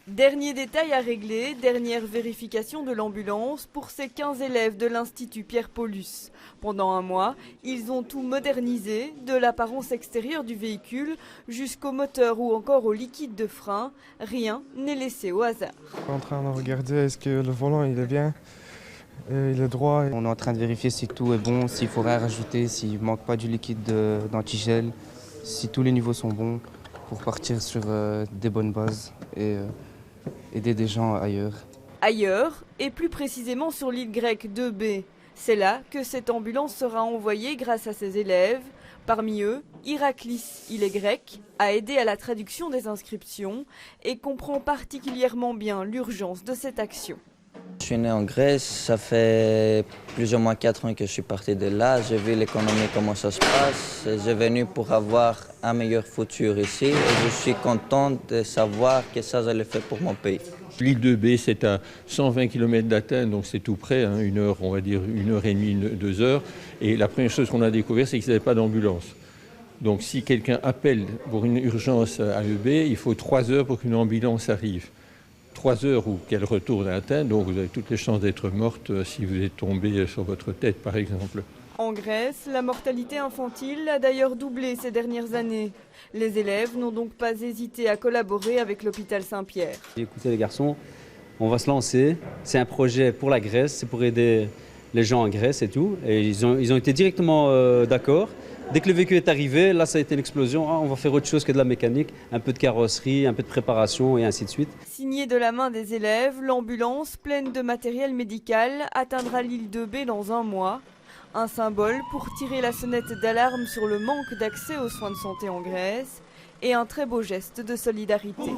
Dernier détail à régler, dernière vérification de l'ambulance pour ces 15 élèves de l'Institut Pierre Paulus. Pendant un mois, ils ont tout modernisé, de l'apparence extérieure du véhicule jusqu'au moteur ou encore au liquide de frein. Rien n'est laissé au hasard. On est en train de regarder est-ce que le volant il est bien, il est droit. On est en train de vérifier si tout est bon, s'il faut rien rajouter, s'il ne manque pas du liquide d'antigel, si tous les niveaux sont bons pour partir sur des bonnes bases et aider des gens ailleurs. Ailleurs, et plus précisément sur l'île grecque 2B. C'est là que cette ambulance sera envoyée grâce à ses élèves. Parmi eux, Iraklis, il est grec, a aidé à la traduction des inscriptions et comprend particulièrement bien l'urgence de cette action. Je suis né en Grèce, ça fait plus ou moins 4 ans que je suis parti de là. J'ai vu l'économie, comment ça se passe. J'ai venu pour avoir un meilleur futur ici et je suis content de savoir que ça, je le fais pour mon pays. L'île de B, c'est à 120 km d'Athènes, donc c'est tout près, hein, une heure, on va dire 1h30, 2 heures. Et la première chose qu'on a découvert, c'est qu'ils n'avaient pas d'ambulance. Donc si quelqu'un appelle pour une urgence à EB, il faut 3 heures pour qu'une ambulance arrive. 3 heures ou qu'elle retourne à Athènes, donc vous avez toutes les chances d'être morte si vous êtes tombé sur votre tête, par exemple. En Grèce, la mortalité infantile a d'ailleurs doublé ces dernières années. Les élèves n'ont donc pas hésité à collaborer avec l'hôpital Saint-Pierre. J'ai écouté les garçons, on va se lancer. C'est un projet pour la Grèce, c'est pour aider les gens en Grèce et tout. Et ils ont été directement d'accord. Dès que le véhicule est arrivé, là ça a été l'explosion. On va faire autre chose que de la mécanique, un peu de carrosserie, un peu de préparation et ainsi de suite. Signé de la main des élèves, l'ambulance pleine de matériel médical atteindra l'île de B dans un mois. Un symbole pour tirer la sonnette d'alarme sur le manque d'accès aux soins de santé en Grèce et un très beau geste de solidarité.